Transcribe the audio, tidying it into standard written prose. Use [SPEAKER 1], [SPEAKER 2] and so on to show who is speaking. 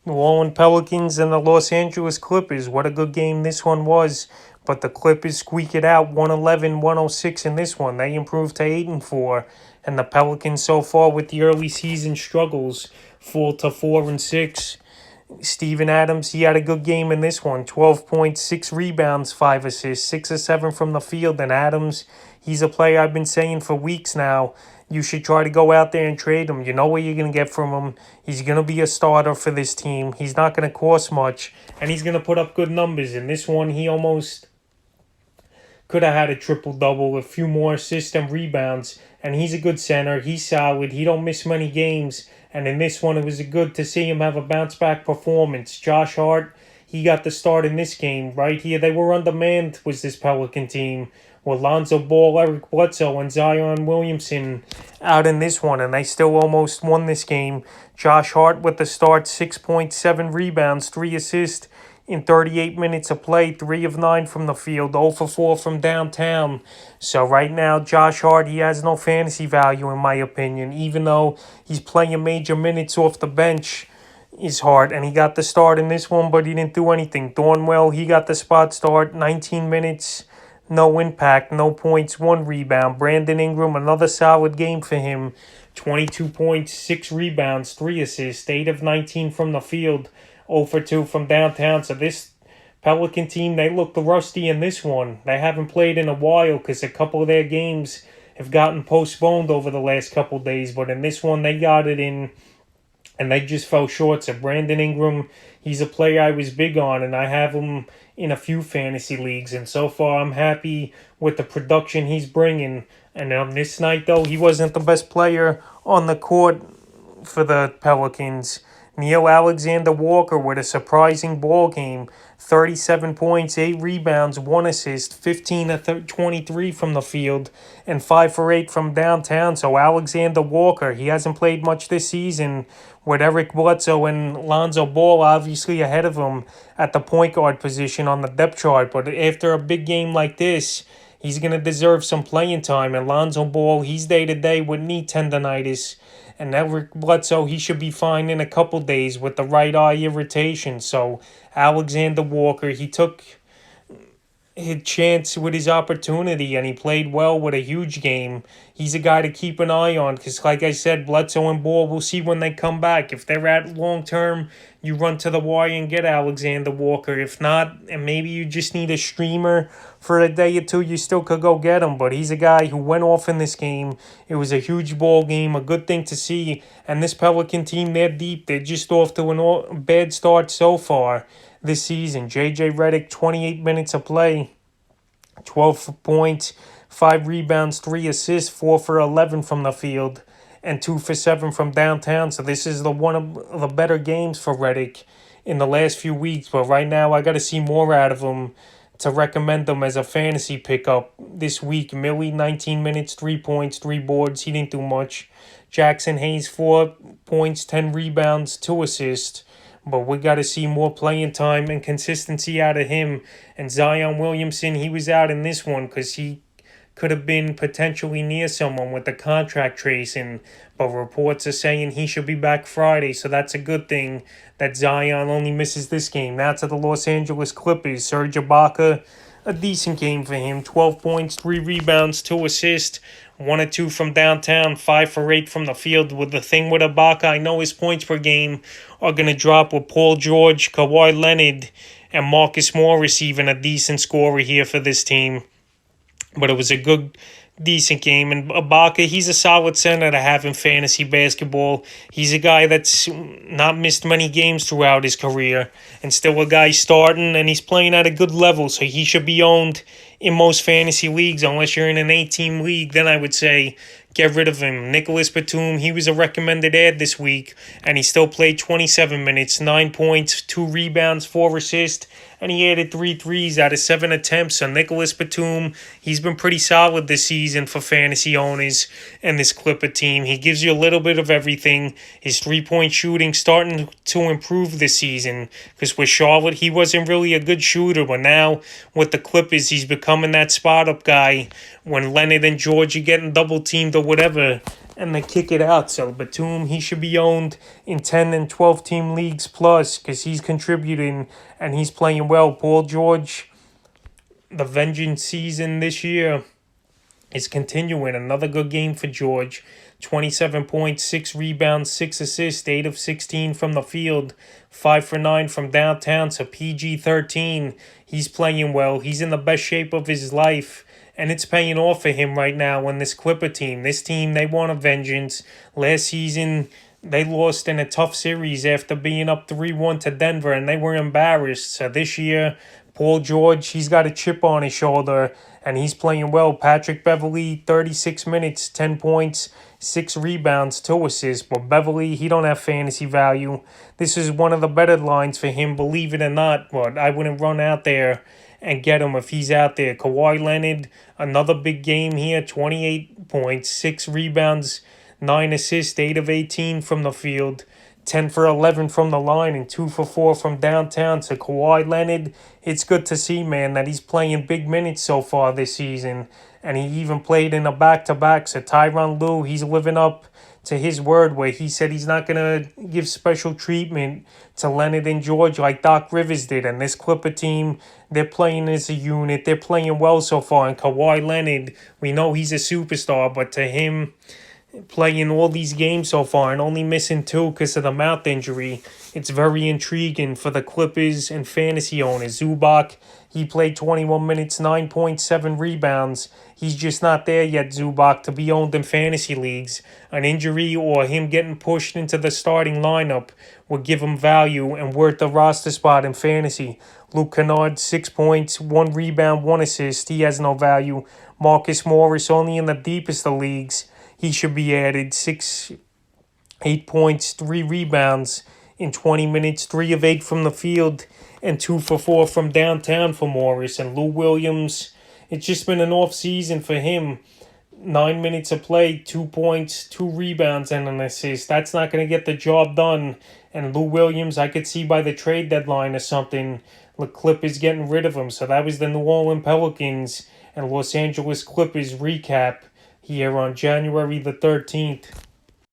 [SPEAKER 1] New Orleans Pelicans and the Los Angeles Clippers. What a good game this one was. But the Clippers squeak it out 111-106 in this one. They improved to 8-4. And the Pelicans so far with the early season struggles fall to 4-6. Steven Adams, he had a good game in this one. 12 points, 6 rebounds, 5 assists, 6 or 7 from the field. And Adams, he's a player I've been saying for weeks now. You should try to go out there and trade him. You know what you're going to get from him. He's going to be a starter for this team. He's not going to cost much. And he's going to put up good numbers. In this one, he almost could have had a triple-double, a few more assists and rebounds. And he's a good center. He's solid. He don't miss many games. And in this one, it was good to see him have a bounce-back performance. Josh Hart, he got the start in this game. Right here, they were undermanned, was this Pelican team. With Lonzo Ball, Eric Bledsoe, and Zion Williamson out in this one. And they still almost won this game. Josh Hart with the start, 6.7 rebounds, 3 assists in 38 minutes of play, 3 of 9 from the field, 0 for 4 from downtown. So right now, Josh Hart, he has no fantasy value in my opinion, even though he's playing major minutes off the bench. Is Hart, and he got the start in this one, but he didn't do anything. Thornwell, he got the spot start, 19 minutes, no impact, no points, 1 rebound. Brandon Ingram, another solid game for him, 22 points, 6 rebounds, 3 assists, 8 of 19 from the field, 0 for 2 from downtown. So this Pelican team, they look rusty in this one. They haven't played in a while because a couple of their games have gotten postponed over the last couple of days. But in this one, they got it in, and they just fell short. So Brandon Ingram, he's a player I was big on, and I have him in a few fantasy leagues. And so far, I'm happy with the production he's bringing. And on this night, though, he wasn't the best player on the court for the Pelicans. Neil Alexander-Walker with a surprising ball game. 37 points, 8 rebounds, 1 assist, 15 of 23 from the field, and 5 for 8 from downtown. So Alexander-Walker, he hasn't played much this season, with Eric Bledsoe and Lonzo Ball obviously ahead of him at the point guard position on the depth chart. But after a big game like this, he's going to deserve some playing time. And Lonzo Ball, he's day-to-day with knee tendonitis. And Eric Bledsoe, he should be fine in a couple days with the right eye irritation. So Alexander Walker, he took his chance with his opportunity, and he played well with a huge game. He's a guy to keep an eye on because, like I said, Bledsoe and Ball, we'll see when they come back. If they're at long term, you run to the wire and get Alexander Walker. If not, and maybe you just need a streamer for a day or two, you still could go get him. But he's a guy who went off in this game. It was a huge ball game, a good thing to see. And this Pelican team, they're deep. They're just off to a bad start so far this season. J.J. Redick, 28 minutes of play, 12 points, 5 rebounds, 3 assists, 4 for 11 from the field, and 2 for 7 from downtown. So this is one of the better games for Redick in the last few weeks. But right now, I got to see more out of him to recommend him as a fantasy pickup this week. Millie, 19 minutes, 3 points, 3 boards. He didn't do much. Jackson Hayes, 4 points, 10 rebounds, 2 assists. But we got to see more playing time and consistency out of him. And Zion Williamson, he was out in this one because he could have been potentially near someone with the contract tracing. But reports are saying he should be back Friday. So that's a good thing that Zion only misses this game. Now to the Los Angeles Clippers. Serge Ibaka, a decent game for him. 12 points, 3 rebounds, 2 assists. 1 or 2 from downtown, 5 for 8 from the field. With the thing with Ibaka, I know his points per game are going to drop with Paul George, Kawhi Leonard, and Marcus Morris even a decent scorer here for this team. But it was a good, decent game. And Ibaka, he's a solid center to have in fantasy basketball. He's a guy that's not missed many games throughout his career and still a guy starting, and he's playing at a good level, so he should be owned in most fantasy leagues. Unless you're in an 8-team league, then I would say get rid of him. Nicholas Patoom, he was a recommended ad this week, and he still played 27 minutes, 9 points, 2 rebounds, 4 assists, and he added 3 threes out of 7 attempts. So Nicholas Patoom, he's been pretty solid this season for fantasy owners and this Clipper team. He gives you a little bit of everything. His 3-point shooting starting to improve this season because with Charlotte, he wasn't really a good shooter, but now with the Clippers, he's becoming that spot-up guy when Leonard and George are getting double-teamed or whatever. and they kick it out. So Patoom, he should be owned in 10 and 12 team leagues plus because he's contributing and he's playing well. Paul George, the vengeance season this year is continuing. Another good game for George. 27 points, 6 rebounds, 6 assists, 8 of 16 from the field, 5 for 9 from downtown, so PG-13. He's playing well. He's in the best shape of his life, and it's paying off for him right now on this Clipper team. This team, they want a vengeance. Last season, they lost in a tough series after being up 3-1 to Denver, and they were embarrassed. So this year, Paul George, he's got a chip on his shoulder, and he's playing well. Patrick Beverley, 36 minutes, 10 points, 6 rebounds, 2 assists. But Beverley, he don't have fantasy value. This is one of the better lines for him, believe it or not. But I wouldn't run out there and get him if he's out there. Kawhi Leonard, another big game here, 28 points, 6 rebounds, 9 assists, 8 of 18 from the field, 10 for 11 from the line, and 2 for 4 from downtown. So Kawhi Leonard, it's good to see, man, that he's playing big minutes so far this season. And he even played in a back-to-back. So Tyronn Lue, he's living up to his word where he said he's not going to give special treatment to Leonard and George like Doc Rivers did. And this Clipper team, they're playing as a unit. They're playing well so far. And Kawhi Leonard, we know he's a superstar, but to him, playing all these games so far and only missing 2 because of the mouth injury, it's very intriguing for the Clippers and fantasy owners. Zubac, he played 21 minutes, 9.7 rebounds. He's just not there yet, Zubac, to be owned in fantasy leagues. An injury or him getting pushed into the starting lineup would give him value and worth a roster spot in fantasy. Luke Kennard, 6 points, 1 rebound, 1 assist. He has no value. Marcus Morris, only in the deepest of leagues. He should be added. 8 points, 3 rebounds in 20 minutes, 3 of 8 from the field, and 2 for 4 from downtown for Morris. And Lou Williams, it's just been an off season for him. 9 minutes of play, 2 points, 2 rebounds, and an assist. That's not going to get the job done. And Lou Williams, I could see by the trade deadline or something, the Clippers getting rid of him. So that was the New Orleans Pelicans and Los Angeles Clippers recap here on January the 13th.